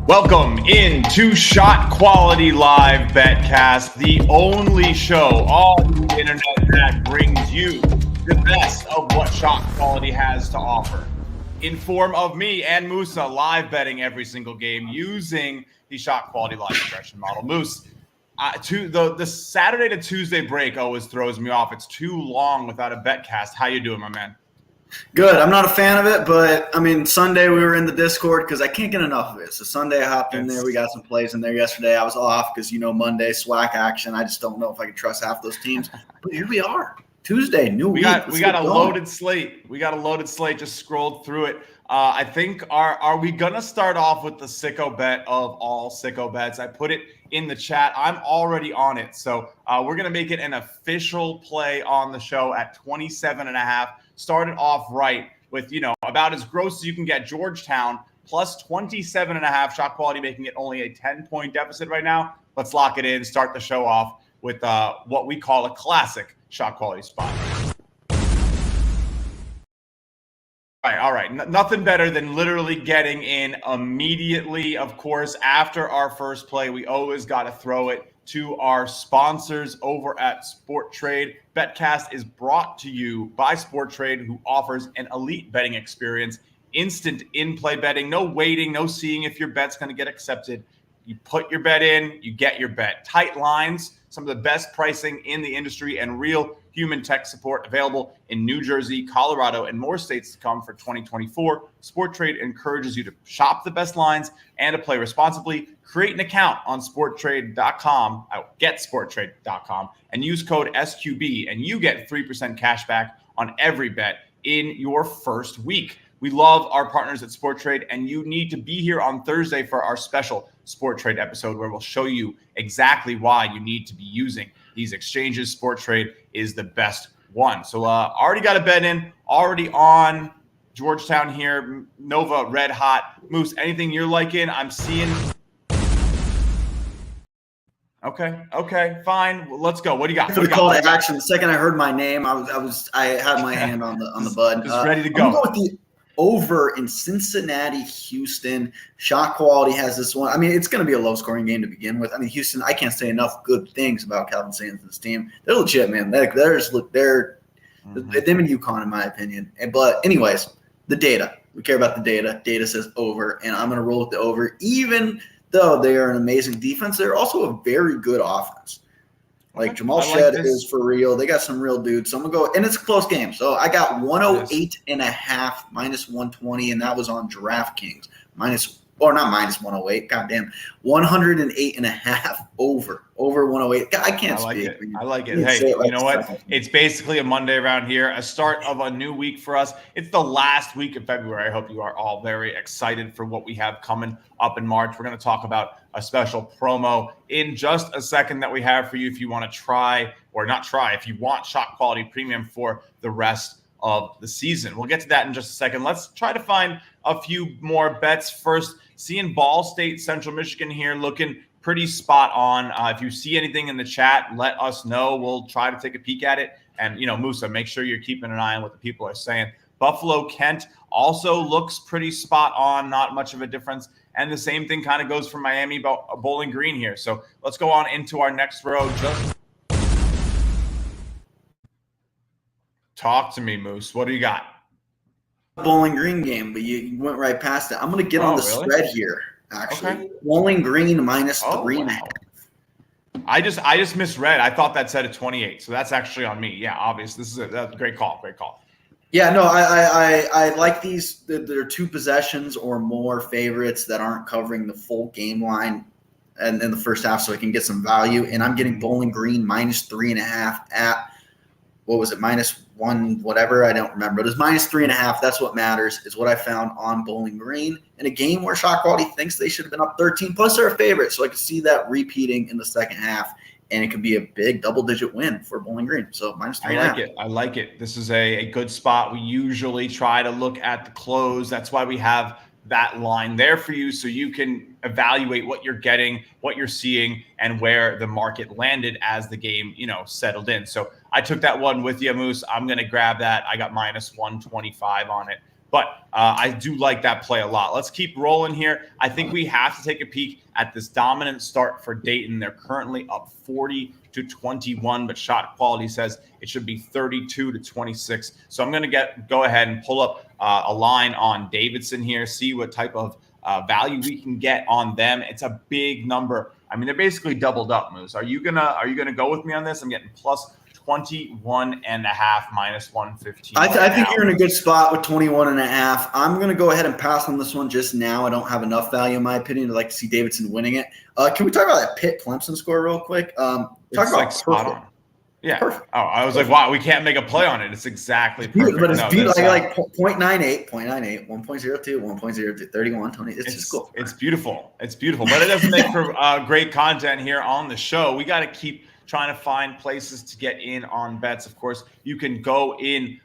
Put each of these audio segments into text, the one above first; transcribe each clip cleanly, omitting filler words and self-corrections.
Welcome into ShotQuality Live BetCast, the only show on the internet that brings you the best of what ShotQuality has to offer. In form of me and Musa live betting every single game using the ShotQuality Live regression model. Moose, the Saturday to Tuesday break always throws me off. It's too long without a BetCast. How you doing, my man? Good. I'm not a fan of it, but I mean, Sunday we were in the Discord because I can't get enough of it. So Sunday I hopped in there. We got some plays in there yesterday. I was off because, Monday, SWAC action. I just don't know if I can trust half those teams. But here we are. Tuesday, new week. We got a loaded slate. Just scrolled through it. I think are we gonna start off with the sicko bet of all sicko bets? I put it in the chat. I'm already on it. So we're gonna make it an official play on the show at 27.5. Started off right with, about as gross as you can get. Georgetown plus 27.5. ShotQuality making it only a 10-point deficit right now. Let's lock it in. Start the show off with what we call a classic ShotQuality spot. All right. Nothing better than literally getting in immediately. Of course, after our first play, we always got to throw it to our sponsors over at SportTrade. BetCast is brought to you by SportTrade, who offers an elite betting experience, instant in-play betting, no waiting, no seeing if your bet's going to get accepted. You put your bet in, you get your bet. Tight lines, some of the best pricing in the industry, and real human tech support available in New Jersey, Colorado, and more states to come for 2024. SportTrade encourages you to shop the best lines and to play responsibly. Create an account on sporttrade.com, getsporttrade.com, and use code SQB, and you get 3% cash back on every bet in your first week. We love our partners at SportTrade, and you need to be here on Thursday for our special SportTrade episode where we'll show you exactly why you need to be using these exchanges. SportTrade is the best one. So already got a bet in, already on Georgetown here. Nova, red hot. Moose, anything you're liking? I'm seeing. Okay, fine. Well, let's go. What do you got? For the call to action, the second I heard my name, I had my hand on the button. Just ready to go. I'm going to go with the over in Cincinnati, Houston. ShotQuality has this one. I mean, it's going to be a low-scoring game to begin with. I mean, Houston, I can't say enough good things about Calvin Sampson's team. They're legit, man. They're them and UConn, in my opinion. But anyways, the data. We care about the data. Data says over, and I'm going to roll with the over. Even though they are an amazing defense, they're also a very good offense. Like Jamal Shed is for real. They got some real dudes. So I'm going to go – and it's a close game. So I got 108.5 minus 120, and that was on DraftKings. Not minus 108. Goddamn. 108.5 over 108. I can't speak. I like it. Hey, you know what? It's basically a Monday around here, a start of a new week for us. It's the last week of February. I hope you are all very excited for what we have coming up in March. We're going to talk about a special promo in just a second that we have for you if you want to try or not try, if you want ShotQuality Premium for the rest of the season. We'll get to that in just a second. Let's try to find a few more bets first. Seeing Ball State, Central Michigan here looking pretty spot on. If you see anything in the chat, let us know. We'll try to take a peek at it. And, Musa, make sure you're keeping an eye on what the people are saying. Buffalo, Kent also looks pretty spot on, not much of a difference. And the same thing kind of goes for Miami, Bowling Green here. So let's go on into our next row. Just talk to me, Moose. What do you got? Bowling Green game, but you went right past it. I'm going to get on the spread here, actually. Okay. Bowling Green minus 3.5. Wow. I just misread. I thought that said a 28, so that's actually on me. Yeah, obviously. This is a great call. Great call. Yeah, no, I like these. There are two possessions or more favorites that aren't covering the full game line and in the first half, so I can get some value. And I'm getting Bowling Green minus 3.5 at, what was it, minus one, whatever, I don't remember. It was minus 3.5. That's what matters, is what I found on Bowling Green in a game where ShotQuality thinks they should have been up 13. Plus, they're a favorite, so I could see that repeating in the second half, and it could be a big double-digit win for Bowling Green. So minus 3.5. I like it. This is a good spot. We usually try to look at the close. That's why we have that line there for you, so you can evaluate what you're getting, what you're seeing, and where the market landed as the game, settled in. So I took that one with you, Moose. I'm going to grab that. I got minus 125 on it. But I do like that play a lot. Let's keep rolling here. I think we have to take a peek at this dominant start for Dayton. They're currently up 40-21, but ShotQuality says it should be 32-26. So I'm going to go ahead and pull up a line on Davidson here, see what type of value we can get on them. It's a big number. I mean, they're basically doubled up, Moose. Are you gonna go with me on this? I'm getting plus 21.5 minus 115. I think you're in a good spot with 21.5. I'm going to go ahead and pass on this one just now. I don't have enough value, in my opinion. I'd like to see Davidson winning it. Can we talk about that Pitt Clemson score real quick? Talk about like spot on. Yeah. Perfect. Oh, I was like, wow, we can't make a play on it. It's exactly perfect. But it's beautiful. Like 0.98, 1.02, 1.02, 31, 20. It's just cool. It's beautiful. It's beautiful. But it doesn't make for great content here on the show. We got to keep trying to find places to get in on bets. Of course, you can go in.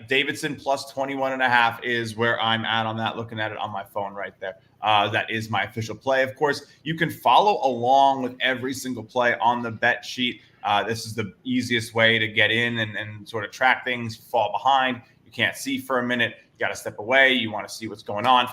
Davidson plus 21.5 is where I'm at on that. Looking at it on my phone right there. That is my official play. Of course, you can follow along with every single play on the bet sheet. This is the easiest way to get in and sort of track things. You fall behind. You can't see for a minute. You got to step away. You want to see what's going on.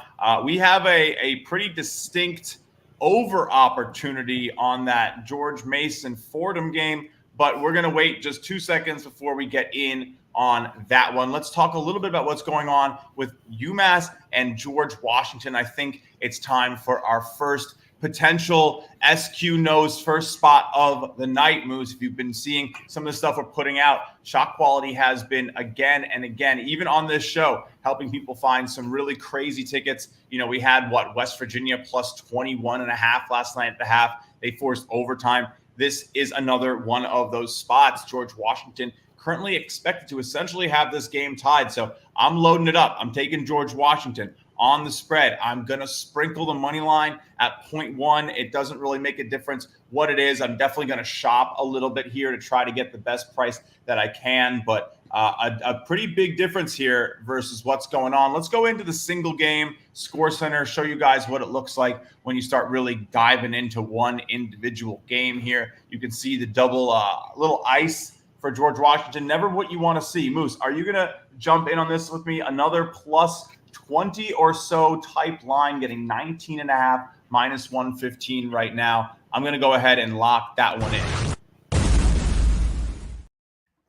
We have a pretty distinct over opportunity on that George Mason Fordham game, but we're going to wait just 2 seconds before we get in on that one. Let's talk a little bit about what's going on with UMass and George Washington. I think it's time for our first potential SQ knows first spot of the night, Moose. If you've been seeing some of the stuff we're putting out, ShotQuality has been again and again, even on this show, helping people find some really crazy tickets. You know, we had West Virginia plus 21.5 last night at the half. They forced overtime. This is another one of those spots. George Washington currently expected to essentially have this game tied. So I'm loading it up. I'm taking George Washington on the spread. I'm going to sprinkle the money line at 0.1. It doesn't really make a difference what it is. I'm definitely going to shop a little bit here to try to get the best price that I can, but a pretty big difference here versus what's going on. Let's go into the single game Score Center, show you guys what it looks like when you start really diving into one individual game here. You can see the double little ice for George Washington. Never what you want to see. Moose, are you going to jump in on this with me? Another plus 20 or so type line, getting 19.5 minus 115 right now. I'm going to go ahead and lock that one in.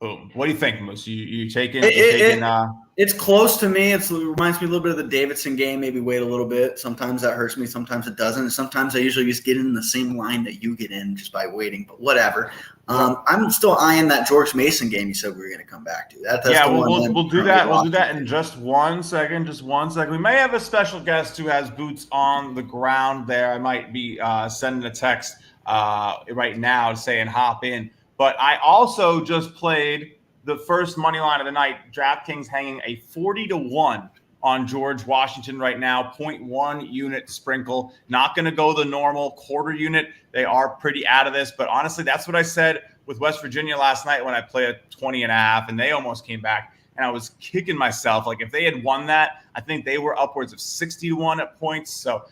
Boom. What do you think, Moose? You taking? It's close to me. It reminds me a little bit of the Davidson game. Maybe wait a little bit. Sometimes that hurts me. Sometimes it doesn't. Sometimes I usually just get in the same line that you get in just by waiting. But whatever. I'm still eyeing that George Mason game. You said we were going to come back to. That's we'll do that. We'll do that in just 1 second. Just 1 second. We may have a special guest who has boots on the ground there. I might be sending a text right now saying hop in. But I also just played the first money line of the night. DraftKings hanging a 40-1 on George Washington right now. 0.1 unit sprinkle. Not going to go the normal quarter unit. They are pretty out of this. But honestly, that's what I said with West Virginia last night when I played a 20.5, and they almost came back. And I was kicking myself. Like if they had won that, I think they were upwards of 60-1 at points. So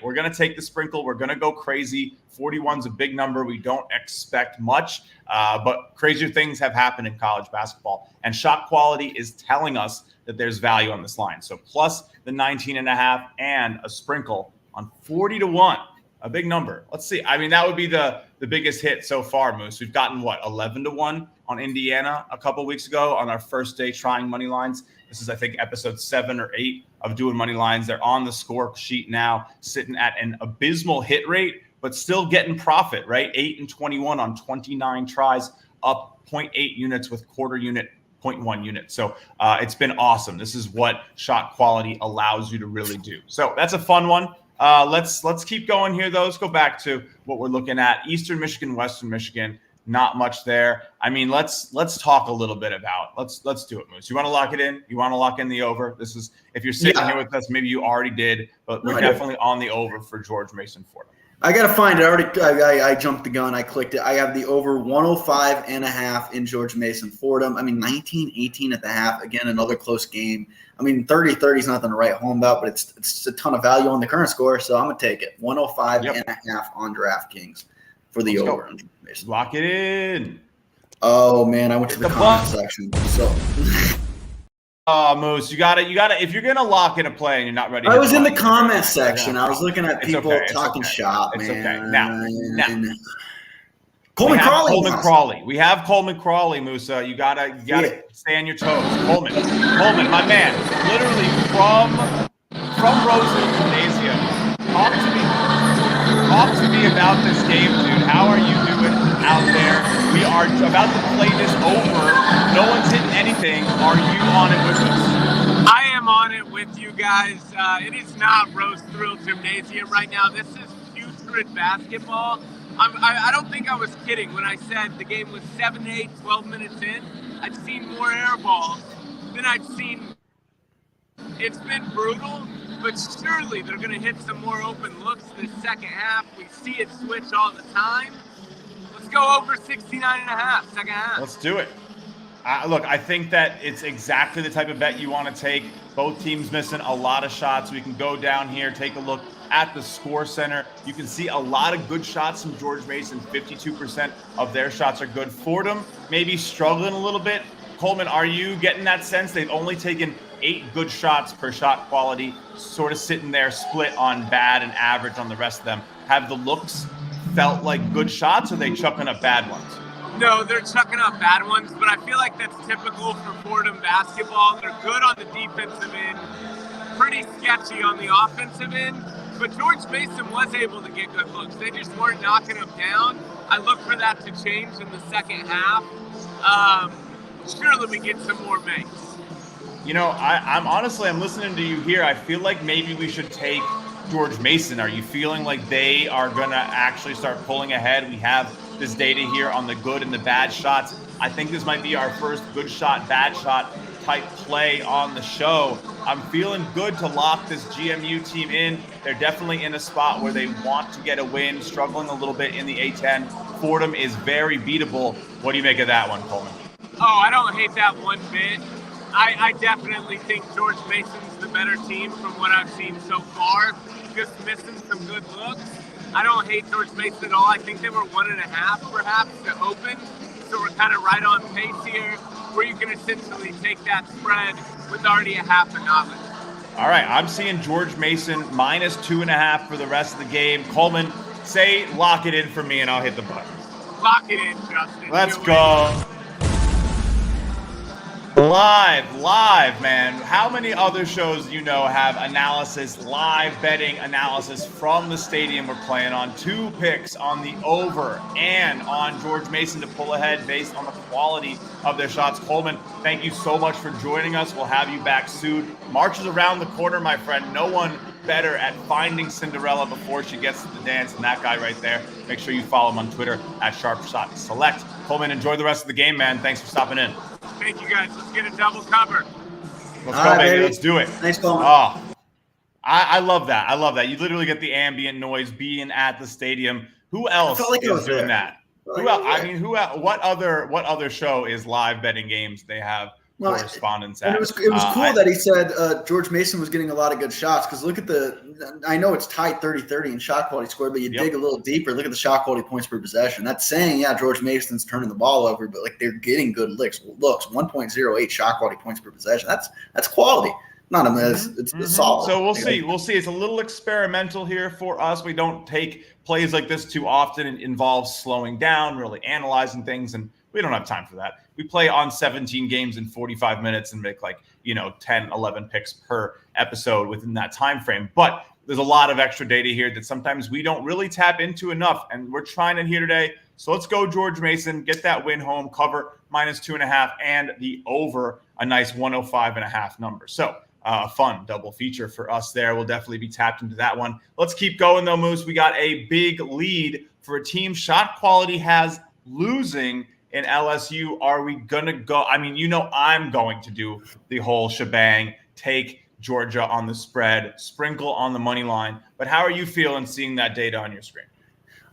we're going to take the sprinkle. We're going to go crazy. 41's a big number. We don't expect much, but crazier things have happened in college basketball. And ShotQuality is telling us that there's value on this line. So plus the 19.5 and a sprinkle on 40-1, a big number. Let's see. I mean, that would be the biggest hit so far, Moose. We've gotten 11-1 on Indiana a couple weeks ago on our first day trying money lines. This is, I think, episode 7 or 8 of doing money lines. They're on the score sheet now, sitting at an abysmal hit rate, but still getting profit, right? 8-21 on 29 tries, up 0.8 units with quarter unit, 0.1 unit. So it's been awesome. This is what ShotQuality allows you to really do. So that's a fun one. Let's keep going here, though. Let's go back to what we're looking at. Eastern Michigan, Western Michigan. Not much there. I mean, let's talk a little bit about. Let's do it, Moose. You want to lock it in? You want to lock in the over? This is if you're sitting here with us, maybe you already did, but we're definitely on the over for George Mason Fordham. I gotta find it. I jumped the gun. I clicked it. I have the over 105.5 in George Mason Fordham. I mean, 19-18 at the half. Again, another close game. I mean, 30-30 is nothing to write home about, but it's a ton of value on the current score, so I'm gonna take it. 105.5 on DraftKings for the over. Lock it in. Oh man, I went to the comment section. So Oh, Moose, you gotta. If you're gonna lock in a play and you're not ready, I was in the comment comment section. I was looking at people talking shop, It's man. okay. Now, Coleman Crawley. We have Coleman Crawley, Musa. You gotta stay on your toes. Coleman, my man, literally from Rosehill Gymnasium. Talk to me about this game, dude. How are you doing out there? We are about to play this over. No one's hitting anything. Are you on it with us? I am on it with you guys. It is not Rose Thrill Gymnasium right now. This is putrid basketball. I don't think I was kidding when I said the game was 7, 8, 12 minutes in. I've seen more air balls than I've seen. It's been brutal, but surely they're going to hit some more open looks this second half. We see it switch all the time. Let's go over 69.5 second half. Let's do it. Look, I think that it's exactly the type of bet you want to take. Both teams missing a lot of shots. We can go down here, take a look at the Score Center. You can see a lot of good shots from George Mason. 52% of their shots are good. Fordham maybe struggling a little bit. Coleman, are you getting that sense? They've only taken 8 good shots per shot quality, sort of sitting there split on bad and average on the rest of them. Have the looks felt like good shots, or are they chucking up bad ones? No, they're chucking up bad ones, but I feel like that's typical for Fordham basketball. They're good on the defensive end, pretty sketchy on the offensive end, but George Mason was able to get good looks. They just weren't knocking them down. I look for that to change in the second half. Surely we get some more makes. You know, I'm listening to you here. I feel like maybe we should take George Mason. Are you feeling like they are going to actually start pulling ahead? We have this data here on the good and the bad shots. I think this might be our first good shot, bad shot type play on the show. I'm feeling good to lock this GMU team in. They're definitely in a spot where they want to get a win, struggling a little bit in the A10. Fordham is very beatable. What do you make of that one, Coleman? Oh, I don't hate that one bit. I definitely think George Mason's the better team from what I've seen so far. Just missing some good looks. I don't hate George Mason at all. I think they were 1.5 perhaps to open. So we're kind of right on pace here where you can essentially take that spread with already a half a knowledge. All right, I'm seeing George Mason minus 2.5 for the rest of the game. Coleman, say lock it in for me and I'll hit the button. Lock it in, Justin. Let's go. Live, man. How many other shows do you know have analysis, live betting analysis from the stadium we're playing on? 2 picks on the over and on George Mason to pull ahead based on the quality of their shots. Coleman, thank you so much for joining us. We'll have you back soon. March is around the corner, my friend. No one better at finding Cinderella before she gets to the dance than that guy right there. Make sure you follow him on Twitter at SharpShotSelect. Coleman, enjoy the rest of the game, man. Thanks for stopping in. Thank you, guys. Let's get a double cover. Let's go, baby. Let's do it. Thanks, Coleman. Oh, I love that. I love that. You literally get the ambient noise being at the stadium. Who else is doing that? Who else? I mean, who else? What other show is live betting games they have correspondence at? It was cool that he said George Mason was getting a lot of good shots, because look at I know it's tied 30-30 in shot quality score, but you dig a little deeper, look at the shot quality points per possession. That's saying, yeah, George Mason's turning the ball over, but like they're getting good looks, 1.08 shot quality points per possession. That's quality. Not a miss. It's solid. So we'll see. We'll see. It's a little experimental here for us. We don't take plays like this too often. It involves slowing down, really analyzing things, and we don't have time for that. We play on 17 games in 45 minutes and make 10, 11 picks per episode within that time frame. But there's a lot of extra data here that sometimes we don't really tap into enough, and we're trying it here today. So let's go George Mason, get that win home, cover minus 2.5, and the over a nice 105.5 number. So fun double feature for us there. We'll definitely be tapped into that one. Let's keep going though, Moose. We got a big lead for a team shot quality has losing in LSU. Are we going to go? I mean, I'm going to do the whole shebang, take Georgia on the spread, sprinkle on the money line. But how are you feeling seeing that data on your screen?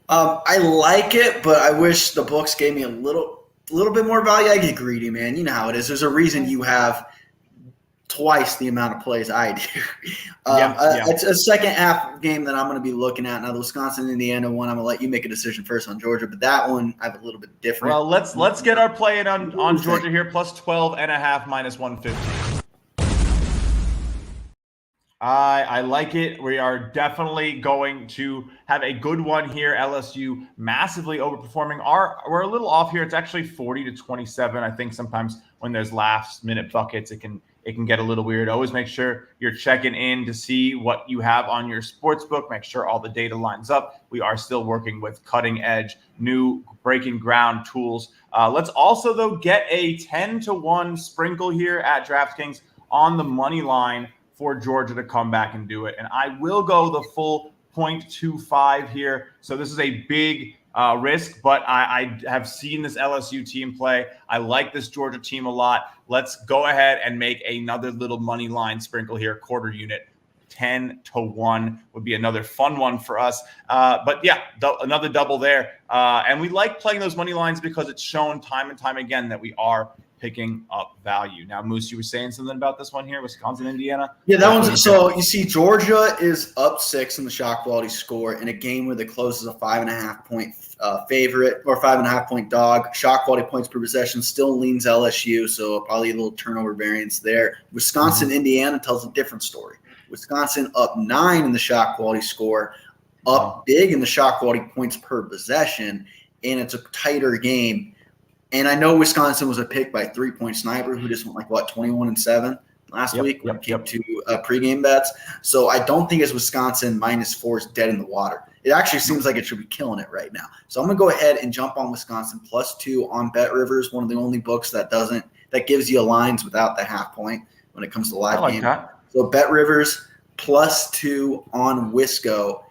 I like it, but I wish the books gave me a little bit more value. I get greedy, man. You know how it is. There's a reason you have twice the amount of plays I do. It's a second half game that I'm going to be looking at. Now, the Wisconsin-Indiana one, I'm going to let you make a decision first on Georgia, but that one I have a little bit different. Well, let's get our play in on Georgia here, plus 12.5, minus 150. I like it. We are definitely going to have a good one here. LSU massively overperforming. We're a little off here. It's actually 40-27. I think sometimes when there's last minute buckets, it can get a little weird. Always make sure you're checking in to see what you have on your sports book. Make sure all the data lines up. We are still working with cutting edge, new breaking ground tools. Let's also though get a 10-1 sprinkle here at DraftKings on the money line for Georgia to come back and do it. And I will go the full 0.25 here. So this is a big risk, but I have seen this LSU team play. I like this Georgia team a lot. Let's go ahead and make another little money line sprinkle here, quarter unit. 10-1 would be another fun one for us. But yeah, another double there. And we like playing those money lines because it's shown time and time again that we are picking up value. Now, Moose, you were saying something about this one here, Wisconsin, Indiana? Yeah, that one's so you see Georgia is up 6 in the shot quality score in a game where the close is a 5.5 point favorite or 5.5 point dog. Shot quality points per possession still leans LSU, so probably a little turnover variance there. Wisconsin, Indiana tells a different story. Wisconsin up 9 in the shot quality score, up big in the shot quality points per possession, and it's a tighter game. And I know Wisconsin was a pick by 3-point sniper who just went 21-7 last week when it came to pregame bets. So I don't think it's Wisconsin -4 is dead in the water. It actually seems like it should be killing it right now. So I'm going to go ahead and jump on Wisconsin +2 on BetRivers, one of the only books that gives you lines without the half point when it comes to live game. So BetRivers +2 on Wisco.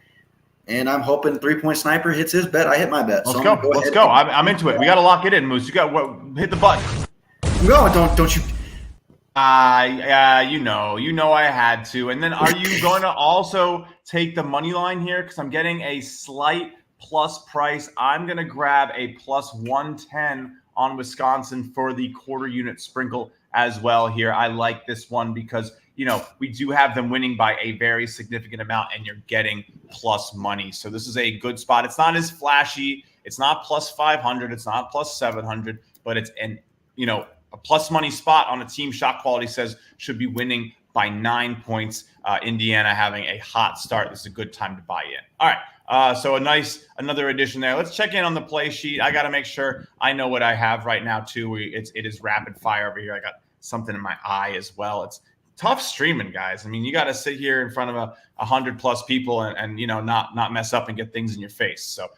And I'm hoping 3-point sniper hits his bet. I hit my bet. Let's go. Let's go. I'm into it. We got to lock it in, Moose. You got hit the button. I'm going. Don't you? You know I had to. And then are you going to also take the money line here? Because I'm getting a slight plus price. I'm going to grab a +110 on Wisconsin for the quarter unit sprinkle as well here. I like this one because we do have them winning by a very significant amount and you're getting plus money. So this is a good spot. It's not as flashy. It's not +500. It's not +700, but it's a plus money spot on a team ShotQuality says should be winning by 9 points. Indiana having a hot start. This is a good time to buy in. All right. So another addition there. Let's check in on the play sheet. I got to make sure I know what I have right now too. It is rapid fire over here. I got something in my eye as well. It's tough streaming, guys. I mean, you got to sit here in front of 100+ people and not mess up and get things in your face. So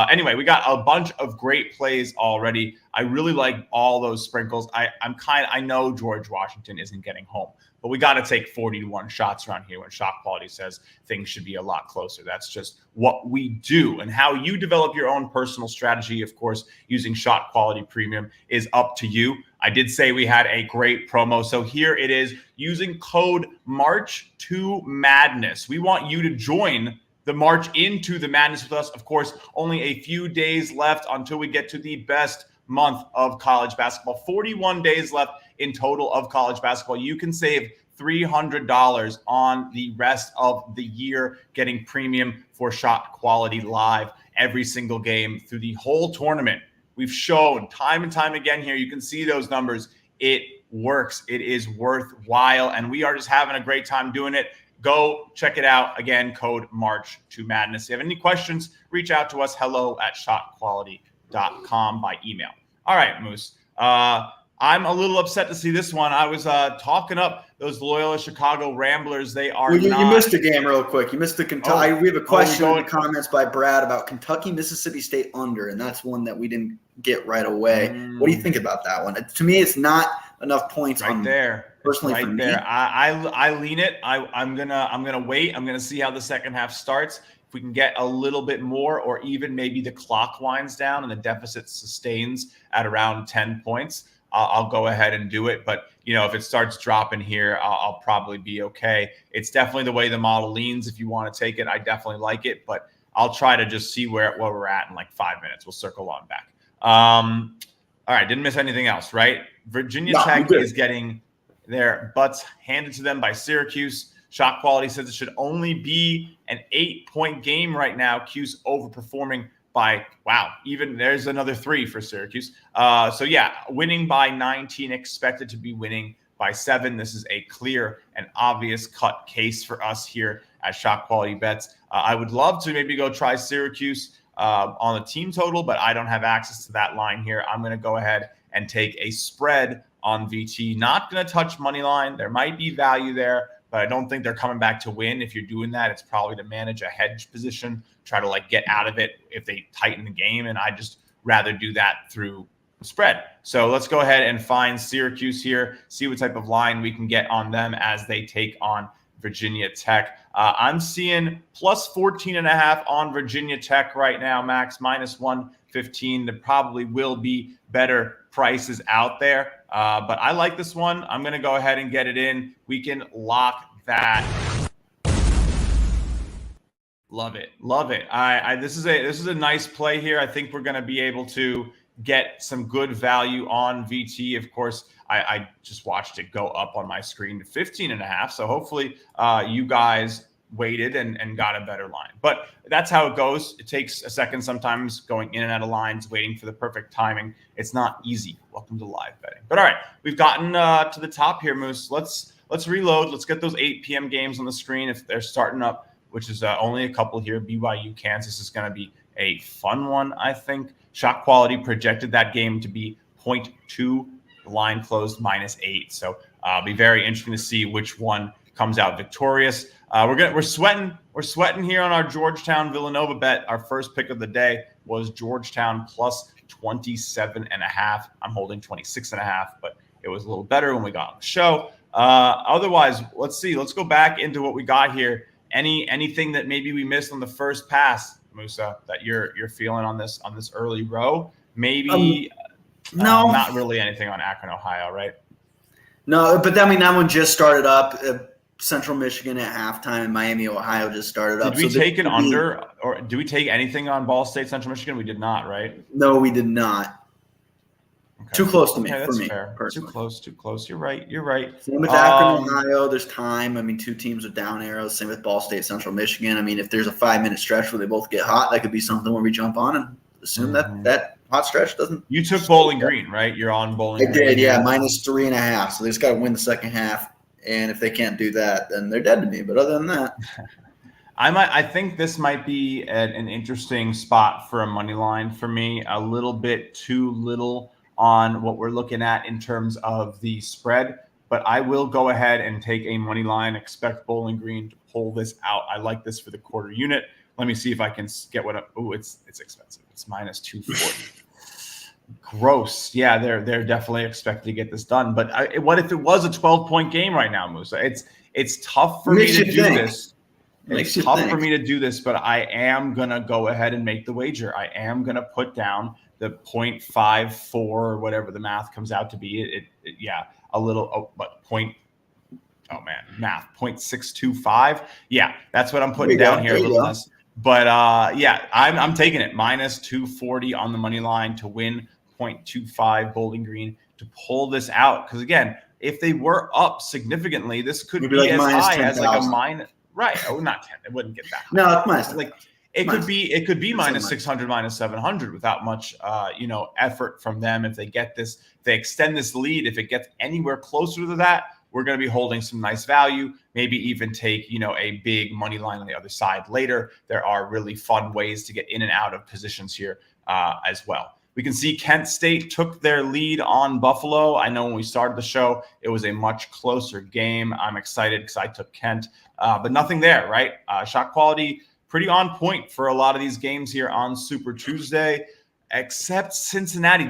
anyway, we got a bunch of great plays already. I really like all those sprinkles. I know George Washington isn't getting home, but we got to take 40-1 shots around here when ShotQuality says things should be a lot closer. That's just what we do. And how you develop your own personal strategy, of course, using ShotQuality Premium is up to you. I did say we had a great promo. So here it is, using code MARCH2MADNESS. We want you to join the March into the Madness with us. Of course, only a few days left until we get to the best month of college basketball. 41 days left in total of college basketball. You can save $300 on the rest of the year getting premium for ShotQuality Live every single game through the whole tournament. We've shown time and time again here. You can see those numbers. It works. It is worthwhile. And we are just having a great time doing it. Go check it out. Again, code MARCH2MADNESS. If you have any questions, reach out to us. hello@shotquality.com by email. All right, Moose. I'm a little upset to see this one. I was talking up those Loyola Chicago Ramblers. They are you missed a game real quick. You missed the Kentucky. We have a question in the comments by Brad about Kentucky, Mississippi State under, and that's one that we didn't get right away. What do you think about that one? To me, it's not enough points right there. Personally, right for me. there. I lean it. I'm gonna wait. I'm gonna see how the second half starts. If we can get a little bit more, or even maybe the clock winds down and the deficit sustains at around 10 points, I'll go ahead and do it. But, if it starts dropping here, I'll probably be okay. It's definitely the way the model leans. If you want to take it, I definitely like it. But I'll try to just see where we're at in like 5 minutes. We'll circle on back. All right. Didn't miss anything else, right? Virginia Tech is getting their butts handed to them by Syracuse. ShotQuality says it should only be an 8-point game right now. Q's overperforming by, even there's another 3 for Syracuse. So yeah, winning by 19, expected to be winning by 7. This is a clear and obvious cut case for us here at Shot Quality Bets. I would love to maybe go try Syracuse on the team total, but I don't have access to that line here. I'm going to go ahead and take a spread on VT. Not going to touch money line. There might be value there, but I don't think they're coming back to win. If you're doing that, it's probably to manage a hedge position, try to like get out of it if they tighten the game. And I just rather do that through spread. So let's go ahead and find Syracuse here, see what type of line we can get on them as they take on Virginia Tech. I'm seeing plus 14.5 on Virginia Tech right now, Max, minus 115. There probably will be better prices out there, but I like this one. I'm going to go ahead and get it in. We can lock that. Love it. Love it. This is a nice play here. I think we're going to be able to get some good value on VT. Of course, I just watched it go up on my screen to 15.5. So hopefully you guys waited and got a better line. But that's how it goes. It takes a second sometimes going in and out of lines, waiting for the perfect timing. It's not easy. Welcome to live betting. But all right, we've gotten to the top here, Moose. Let's reload. Let's get those 8 p.m. games on the screen if they're starting up, which is only a couple here. BYU, Kansas is going to be a fun one, I think. Shot Quality projected that game to be 0.2. The line closed -8. So be very interesting to see which one comes out victorious. We're sweating here on our Georgetown Villanova bet. Our first pick of the day was Georgetown plus 27.5. I'm holding 26.5, but it was a little better when we got on the show. Otherwise, let's see. Let's go back into what we got here. Anything that maybe we missed on the first pass, Musa, that you're feeling on this early row? Maybe no, not really anything on Akron, Ohio, right? No, but I mean that one just started up. Central Michigan at halftime, and Miami, Ohio just started up. Did we take an under, or do we take anything on Ball State, Central Michigan? We did not, right? No, we did not. Okay. Too close to me. Okay, for that's me, fair. Personally. Too close. You're right. Same with Akron, Ohio. There's time. I mean, 2 teams with down arrows. Same with Ball State, Central Michigan. I mean, if there's a 5-minute stretch where they both get hot, that could be something where we jump on and assume that hot stretch doesn't. You took Bowling Green, right? You're on Bowling Green. I did, yeah, -3.5. So they just got to win the second half. And if they can't do that, then they're dead to me. But other than that, I think this might be an interesting spot for a money line for me. A little bit too little on what we're looking at in terms of the spread. But I will go ahead and take a money line. Expect Bowling Green to pull this out. I like this for the quarter unit. Let me see if I can get what. Oh, it's expensive. It's -240. Gross. Yeah, they're definitely expected to get this done. But what if it was a 12-point game right now, Musa? It's tough for me to do this. It's tough for me to do this, but I am going to go ahead and make the wager. I am going to put down the 0.54 or whatever the math comes out to be. A little, but math, 0.625. Yeah, that's what I'm putting down here a little less. But I'm taking it -240 on the money line to win 0.25 Bowling Green to pull this out. Because again, if they were up significantly, this could be like as high as like a minus. Right? Oh, not 10. It wouldn't get that high. No, it's minus. Like it could be -600, -700 without much effort from them. If they get this, they extend this lead. If it gets anywhere closer to that, we're going to be holding some nice value, maybe even take, a big money line on the other side later. There are really fun ways to get in and out of positions here as well. We can see Kent State took their lead on Buffalo. I know when we started the show, it was a much closer game. I'm excited because I took Kent, but nothing there, right? Shot quality pretty on point for a lot of these games here on Super Tuesday, except Cincinnati.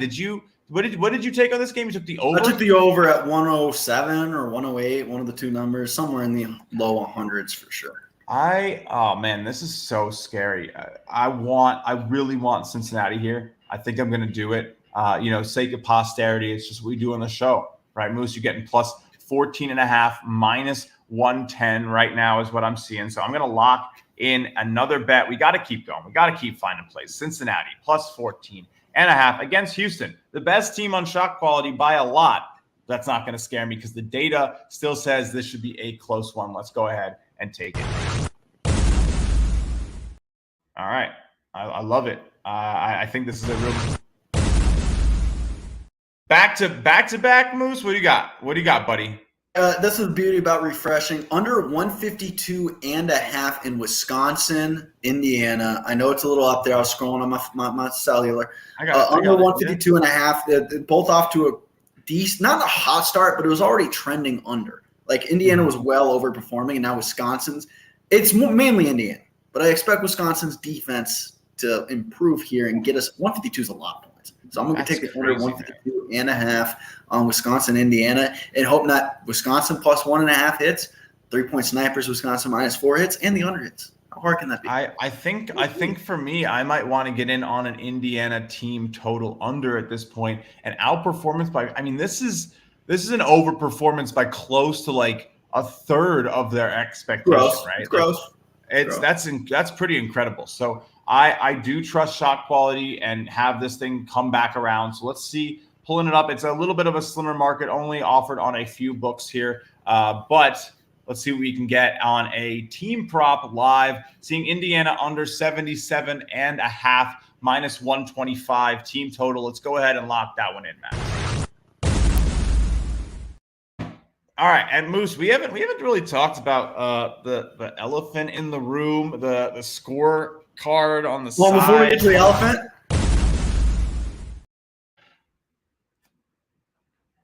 What did you take on this game? You took the over? I took the over at 107 or 108, one of the two numbers, somewhere in the low 100s for sure. Oh man, this is so scary. I really want Cincinnati here. I think I'm going to do it. Sake of posterity. It's just what we do on the show, right? Moose, you're getting plus 14.5, -110 right now is what I'm seeing. So I'm going to lock in another bet. We got to keep going. We got to keep finding plays. Cincinnati plus 14.5 against Houston, the best team on shot quality by a lot. That's not going to scare me because the data still says this should be a close one. Let's go ahead and take it. All right. I love it. I think this is a real Back to back, Moose. What do you got? What do you got, buddy? This is the beauty about refreshing. Under 152.5 in Wisconsin, Indiana. I know it's a little up there. I was scrolling on my cellular. Under 152.5. Both off to a decent, not a hot start, but it was already trending under. Like Indiana was well overperforming, and now Wisconsin's. It's mainly Indiana, but I expect Wisconsin's defense to improve here and get us. 152 is a lot of points, so I'm going to take the under 152.5 on Wisconsin, Indiana, and hope that Wisconsin plus 1.5 hits, 3-point snipers, Wisconsin -4 hits, and the under hits. How hard can that be? I think for me, I might want to get in on an Indiana team total under at this point, and outperformance by. I mean, this is an overperformance by close to like a third of their expectation, right? It's gross. That's pretty incredible. So I do trust shot quality and have this thing come back around. So let's see. Pulling it up, it's a little bit of a slimmer market, only offered on a few books here. But let's see what we can get on a team prop live. Seeing Indiana under 77.5, -125 team total. Let's go ahead and lock that one in, Matt. All right, and Moose, we haven't really talked about the elephant in the room, the score card on the side. Well, before we get to the elephant.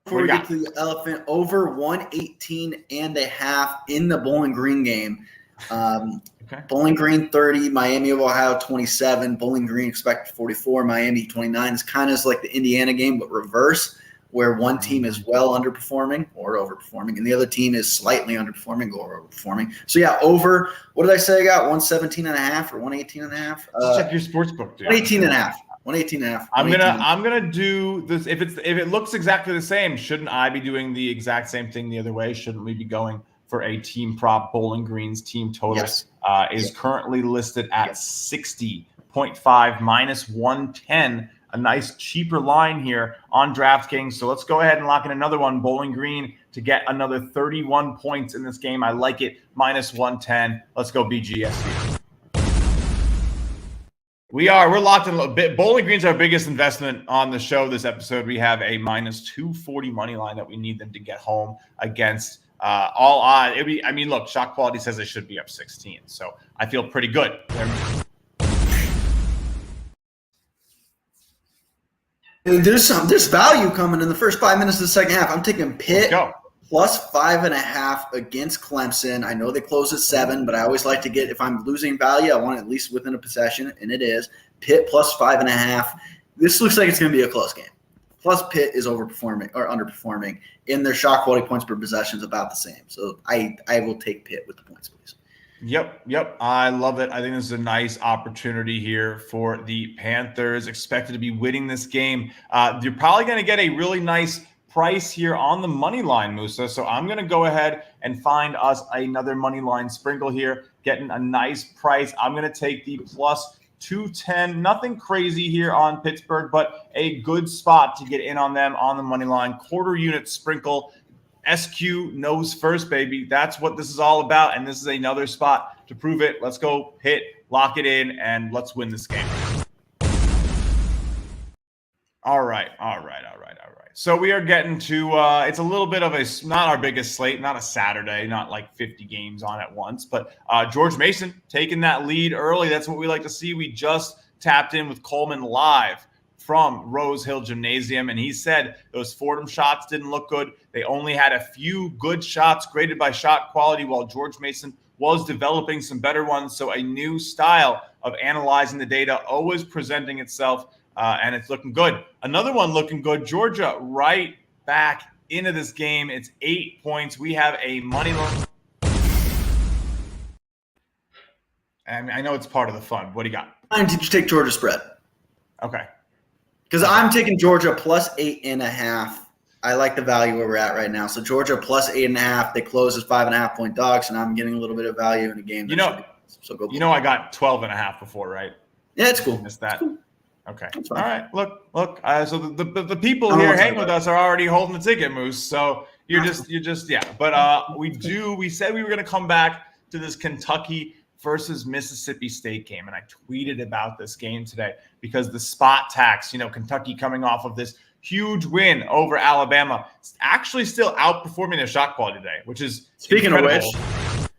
Before we get to the elephant, over 118.5 in the Bowling Green game. Bowling Green 30, Miami of Ohio 27, Bowling Green expected 44, Miami 29. It's kind of like the Indiana game, but reverse, where one team is well underperforming or overperforming, and the other team is slightly underperforming or overperforming. So, yeah, over, what did I say I got, 117.5 or 118.5? Check your sports book, dude. 118.5. 118.5. I'm gonna do this. If it looks exactly the same, shouldn't I be doing the exact same thing the other way? Shouldn't we be going for a team prop? Bowling Green's team total is currently listed at 60.5 -110. A nice cheaper line here on DraftKings. So let's go ahead and lock in another one. Bowling Green to get another 31 points in this game. I like it. -110. Let's go BGSU. We're locked in a little bit. Bowling Green's our biggest investment on the show this episode. We have a -240 money line that we need them to get home against all odds. Look, shot quality says they should be up 16, so I feel pretty good. There's value coming in the first 5 minutes of the second half. I'm taking Pitt plus 5.5 against Clemson. I know they close at 7, but I always like to get, if I'm losing value, I want it at least within a possession, and it is. Pitt plus 5.5. This looks like it's going to be a close game. Plus, Pitt is overperforming or underperforming, and their shot quality points per possession is about the same. So I will take Pitt with the points, please. Yep. I love it. I think this is a nice opportunity here for the Panthers. Expected to be winning this game. You're probably going to get a really nice price here on the money line, Musa. So I'm going to go ahead and find us another money line sprinkle here, getting a nice price. I'm going to take the plus 210. Nothing crazy here on Pittsburgh, but a good spot to get in on them on the money line. Quarter unit sprinkle. SQ knows first, baby. That's what this is all about, and this is another spot to prove it. Let's go lock it in, and let's win this game. All right. So we are getting to it's a little bit of not our biggest slate, not a Saturday, not like 50 games on at once, but George Mason taking that lead early. That's what we like to see. We just tapped in with Coleman live from Rose Hill Gymnasium, and he said those Fordham shots didn't look good. They only had a few good shots graded by shot quality, while George Mason was developing some better ones. So a new style of analyzing the data, always presenting itself, and it's looking good. Another one looking good, Georgia right back into this game. It's 8 points. We have a money line. And I know it's part of the fun. What do you got? Did you take Georgia spread? Okay. Because I'm taking Georgia plus 8.5. I like the value where we're at right now. So Georgia plus 8.5. They close as 5.5-point dogs, and I'm getting a little bit of value in the game. I got 12.5 before, right? Yeah, it's cool. Missed that. Cool. Okay. All right. Look. So the people here hanging with us are already holding the ticket, Moose. So you're just yeah. But we said we were going to come back to this Kentucky versus Mississippi State game, and I tweeted about this game today because the spot tax. Kentucky coming off of this huge win over Alabama. It's actually still outperforming their shot quality today, which is Speaking incredible. of which,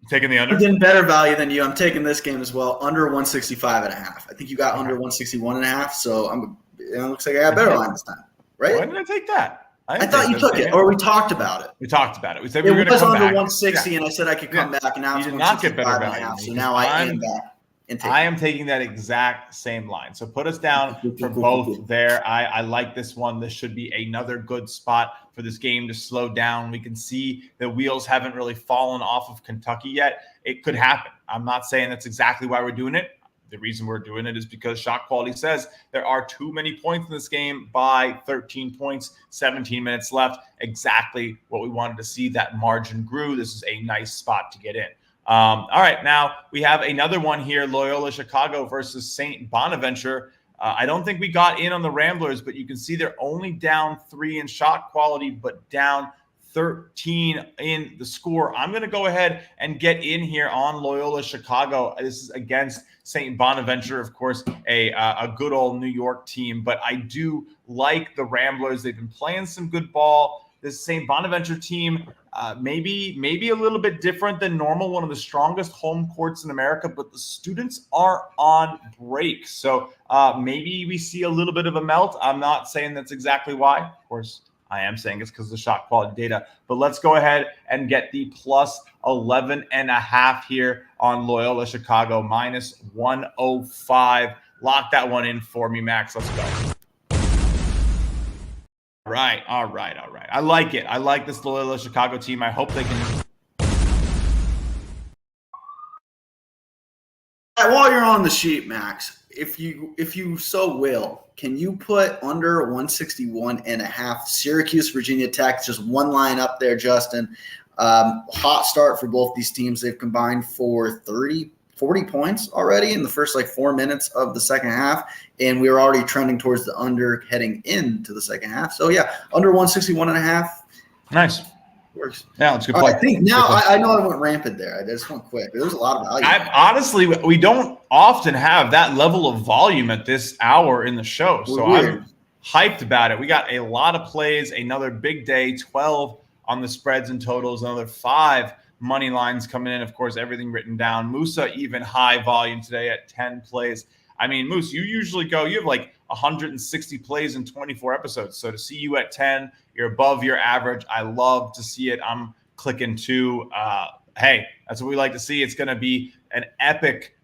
taking the under? I'm getting better value than you. I'm taking this game as well, under 165.5. I think you got under 161.5, so it looks like I got better line this time, right? Why did I take that? I thought you took it, or we talked about it. We talked about it. We said we were It going to was come under back. 160, and I said I could come back, and now it's You did not get better 165.5. value. So now I am back. I am taking that exact same line. So put us down for both there. I like this one. This should be another good spot for this game to slow down. We can see the wheels haven't really fallen off of Kentucky yet. It could happen. I'm not saying that's exactly why we're doing it. The reason we're doing it is because shot quality says there are too many points in this game by 13 points, 17 minutes left. Exactly what we wanted to see. That margin grew. This is a nice spot to get in. All right, now we have another one here, Loyola Chicago versus St. Bonaventure. I don't think we got in on the Ramblers, but you can see they're only down 3 in shot quality, but down 13 in the score. I'm going to go ahead and get in here on Loyola Chicago. This is against St. Bonaventure, of course, a good old New York team, but I do like the Ramblers. They've been playing some good ball. This St. Bonaventure team, maybe a little bit different than normal, one of the strongest home courts in America, but the students are on break. So maybe we see a little bit of a melt. I'm not saying that's exactly why. Of course, I am saying it's because of the shot quality data. But let's go ahead and get the plus 11.5 here on Loyola Chicago, minus 105. Lock that one in for me, Max. Let's go. All right. I like it. I like this Loyola Chicago team. I hope they can. While you're on the sheet, Max, if you so will, can you put under 161.5 Syracuse, Virginia Tech? Just one line up there, Justin. Hot start for both these teams. They've combined for 40 points already in the first 4 minutes of the second half, and we were already trending towards the under heading into the second half. So yeah, under 161.5. Nice. Works. Yeah, it's a good play. I think now I know I went rampant there. I just went quick. There's a lot of value. Honestly, we don't often have that level of volume at this hour in the show, so I'm hyped about it. We got a lot of plays, another big day, 12 on the spreads and totals, another 5 money lines coming in. Of course, everything written down. Musa even high volume today at 10 plays. I mean, Moose, you usually you have 160 plays in 24 episodes. So to see you at 10, you're above your average. I love to see it. I'm clicking 2. Hey, that's what we like to see. It's going to be an epic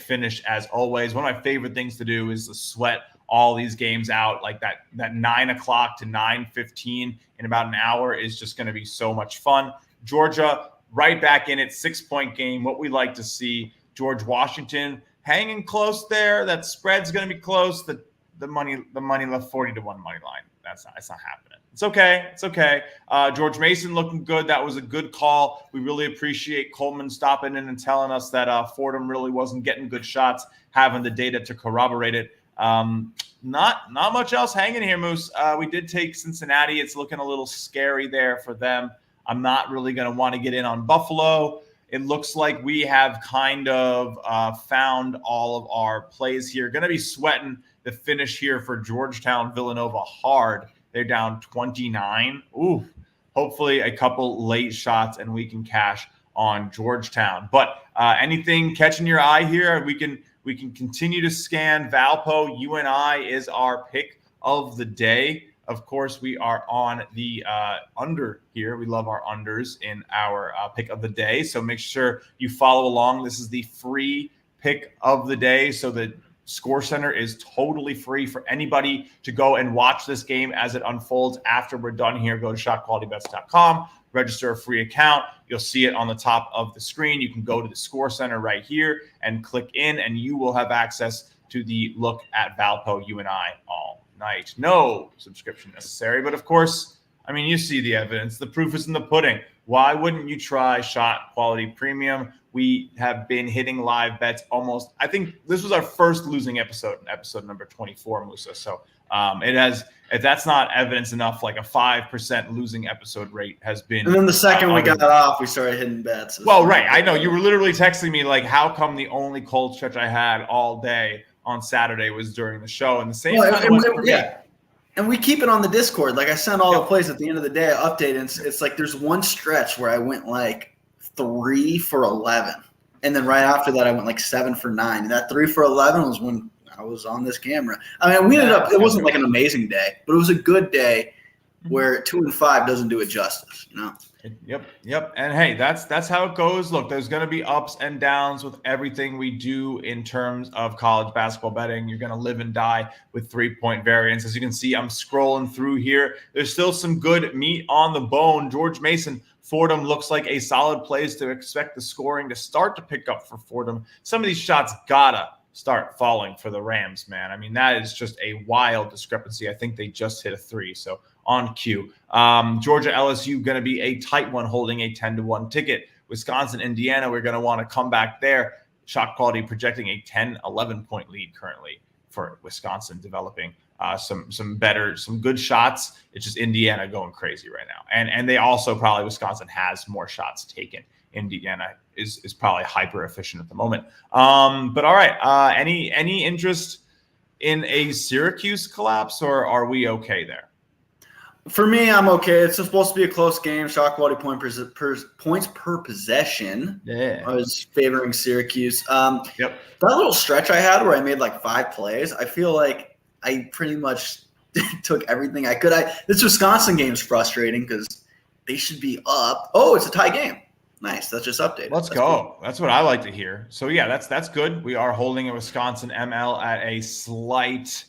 finish as always. One of my favorite things to do is to sweat all these games out. Like that 9 o'clock to 9:15 in about an hour is just going to be so much fun. Georgia right back in it, 6-point game. What we like to see. George Washington hanging close there. That spread's going to be close. The money left 40 to 1 money line. It's not happening. It's okay. George Mason looking good. That was a good call. We really appreciate Coleman stopping in and telling us that Fordham really wasn't getting good shots, having the data to corroborate it. Not much else hanging here, Moose. We did take Cincinnati. It's looking a little scary there for them. I'm not really going to want to get in on Buffalo. It looks like we have kind of found all of our plays here. Going to be sweating the finish here for Georgetown Villanova hard. They're down 29. Ooh, hopefully a couple late shots and we can cash on Georgetown. But anything catching your eye here? We can continue to scan Valpo. UNI is our pick of the day. Of course, we are on the under here. We love our unders in our pick of the day. So make sure you follow along. This is the free pick of the day. So the Score Center is totally free for anybody to go and watch this game as it unfolds after we're done here. Go to ShotQualityBets.com, register a free account. You'll see it on the top of the screen. You can go to the Score Center right here and click in, and you will have access to the look at Valpo UNI all night. No subscription necessary, but of course, I mean, you see the evidence. The proof is in the pudding. Why wouldn't you try Shot Quality Premium? We have been hitting live bets almost. I think this was our first losing episode number 24, Musa. So it has, if that's not evidence enough, like a 5% losing episode rate has been. And then the second we got off, we started hitting bets. Well, right. I know you were literally texting me like, how come the only cold stretch I had all day on Saturday was during the show. And the same Well, kind of went for me. yeah. And we keep it on the Discord. Like I send all the plays at the end of the day. I update, and it's like there's one stretch where I went like 3 for 11, and then right after that I went like 7 for 9. And that 3 for 11 was when I was on this camera. I mean, we ended up. It wasn't like an amazing day, but it was a good day where 2 and 5 doesn't do it justice. Yep. And hey, that's how it goes. Look, there's going to be ups and downs with everything we do in terms of college basketball betting. You're going to live and die with 3-point variance. As you can see, I'm scrolling through here. There's still some good meat on the bone. George Mason, Fordham looks like a solid place to expect the scoring to start to pick up for Fordham. Some of these shots gotta start falling for the Rams, man. I mean, that is just a wild discrepancy. I think they just hit a 3, so on cue. Georgia LSU going to be a tight one, holding a 10-1 ticket. Wisconsin, Indiana, we're going to want to come back there. ShotQuality projecting a 10-11 point lead currently for Wisconsin, developing some good shots. It's just Indiana going crazy right now. And they also probably, Wisconsin has more shots taken. Indiana is probably hyper efficient at the moment. But all right, any interest in a Syracuse collapse, or are we okay there? For me, I'm okay. It's supposed to be a close game. ShotQuality points per possession. Yeah. I was favoring Syracuse. That little stretch I had where I made like 5 plays, I feel like I pretty much took everything I could. This Wisconsin game is frustrating because they should be up. Oh, it's a tie game. Nice. That's just updated. Let's go. Cool. That's what I like to hear. So, yeah, that's good. We are holding a Wisconsin ML at a slight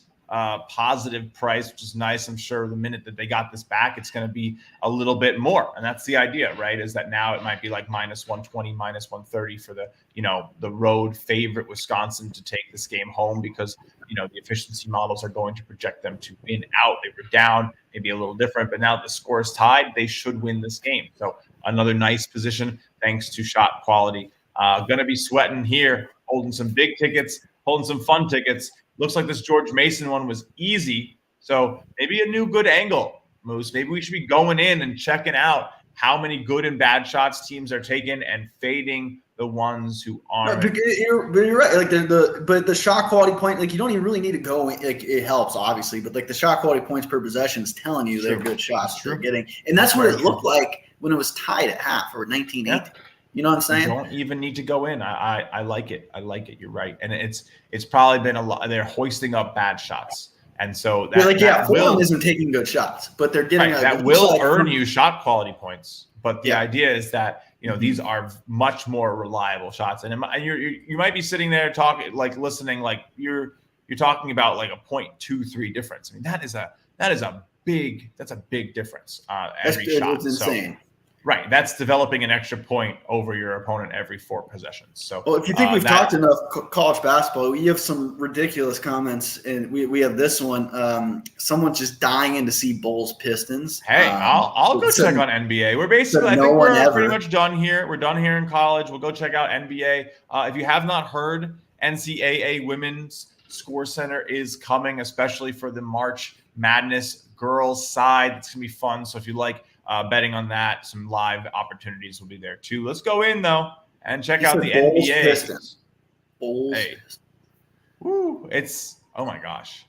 positive price, which is nice. I'm sure the minute that they got this back, it's going to be a little bit more. And that's the idea, right? Is that now it might be like -120, -130 for the road favorite Wisconsin to take this game home, because, the efficiency models are going to project them to win out. They were down, maybe a little different, but now the score is tied. They should win this game. So another nice position thanks to ShotQuality. Going to be sweating here, holding some big tickets, holding some fun tickets. Looks like this George Mason one was easy. So maybe a new good angle, Moose. Maybe we should be going in and checking out how many good and bad shots teams are taking and fading the ones who aren't. But you're right. Like but the ShotQuality point, like you don't even really need to go. Like it helps, obviously, but like the ShotQuality points per possession is telling you they're good shots they're getting, and that's what it looked like when it was tied at half or 19-18. Yeah. You know what I'm saying? You don't even need to go in. I like it. I like it. You're right. And it's probably been a lot. They're hoisting up bad shots. And so Fulham isn't taking good shots, but they're getting that will earn you shot quality points. But the idea is that, these are much more reliable shots. And you might be sitting there talking, like listening, like you're talking about like a 0.23 difference. I mean, that's a big difference every shot. It's insane. So, right, that's developing an extra point over your opponent every 4 possessions. So, well, if you think we've talked enough college basketball, we have some ridiculous comments, and we have this one. Someone's just dying in to see Bulls Pistons. Hey, I'll go check on NBA. We're basically, I think we're pretty much done here. We're done here in college. We'll go check out NBA. If you have not heard, NCAA Women's Score Center is coming, especially for the March Madness girls side. It's gonna be fun. So if you like betting on that, some live opportunities will be there too. Let's go in though and check out the NBA. Bulls. Hey. Woo, oh my gosh.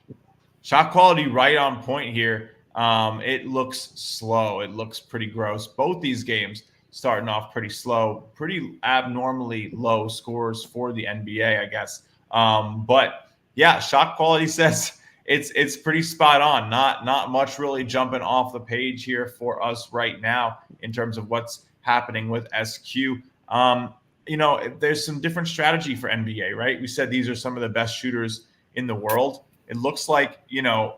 ShotQuality right on point here. It looks slow. It looks pretty gross. Both these games starting off pretty slow, pretty abnormally low scores for the NBA, I guess. But yeah, ShotQuality says it's pretty spot on. Not much really jumping off the page here for us right now in terms of what's happening with SQ. There's some different strategy for NBA, right? We said these are some of the best shooters in the world. It looks like,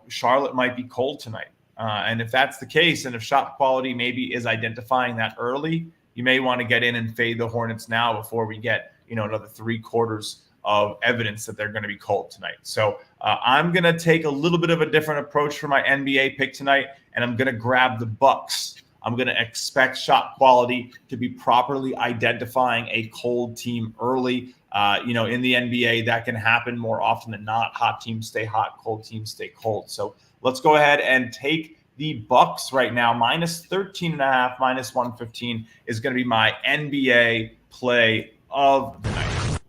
Charlotte might be cold tonight. And if that's the case, and if ShotQuality maybe is identifying that early, you may want to get in and fade the Hornets now before we get, another 3 quarters of evidence that they're going to be cold tonight. So I'm going to take a little bit of a different approach for my NBA pick tonight, and I'm going to grab the Bucks. I'm going to expect ShotQuality to be properly identifying a cold team early. In the NBA, that can happen more often than not. Hot teams stay hot, cold teams stay cold. So let's go ahead and take the Bucks right now. -13.5, -115 is going to be my NBA play of the night.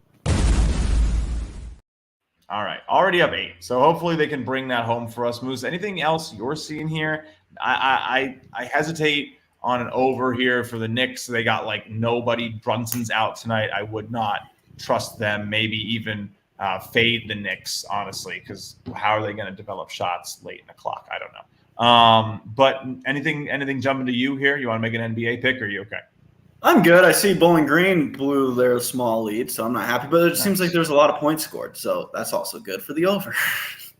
All right, already up 8. So hopefully they can bring that home for us. Moose, anything else you're seeing here? I hesitate on an over here for the Knicks. They got like nobody. Brunson's out tonight. I would not trust them. Maybe even fade the Knicks, honestly, because how are they going to develop shots late in the clock? I don't know. But anything jumping to you here? You want to make an NBA pick, or are you okay? I'm good. I see Bowling Green blew their small lead, so I'm not happy. But it seems like there's a lot of points scored, so that's also good for the over.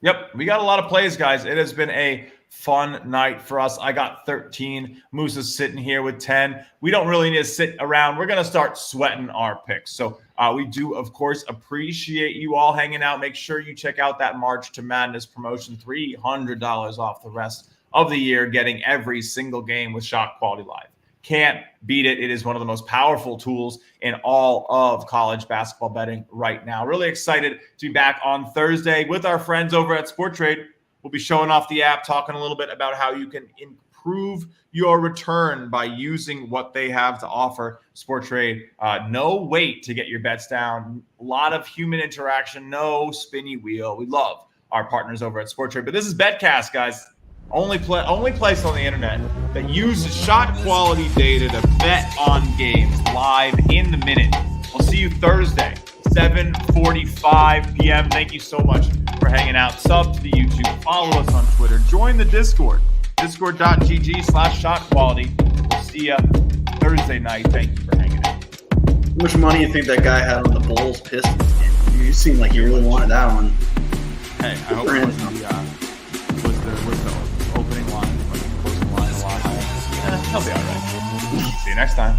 Yep, we got a lot of plays, guys. It has been a fun night for us. I got 13. Moose is sitting here with 10. We don't really need to sit around. We're going to start sweating our picks. So we do, of course, appreciate you all hanging out. Make sure you check out that March to Madness promotion, $300 off the rest of the year, getting every single game with ShotQuality Live. Can't beat it. It is one of the most powerful tools in all of college basketball betting right now. Really excited to be back on Thursday with our friends over at SportTrade. We'll be showing off the app, talking a little bit about how you can improve your return by using what they have to offer. SportTrade, no wait to get your bets down. A lot of human interaction, no spinny wheel. We love our partners over at SportTrade. But this is BetCast, guys. Only place on the internet that uses shot quality data to bet on games live in the minute. We'll see you Thursday, 7:45 p.m. Thank you so much for hanging out. Sub to the YouTube. Follow us on Twitter. Join the Discord. Discord.gg/shotquality. We'll see you Thursday night. Thank you for hanging out. How much money do you think that guy had on the Bulls Pistons? You seem like you really wanted that one. Hey, I hope it was the opening line, closing line a lot higher. He'll be all right. See you next time.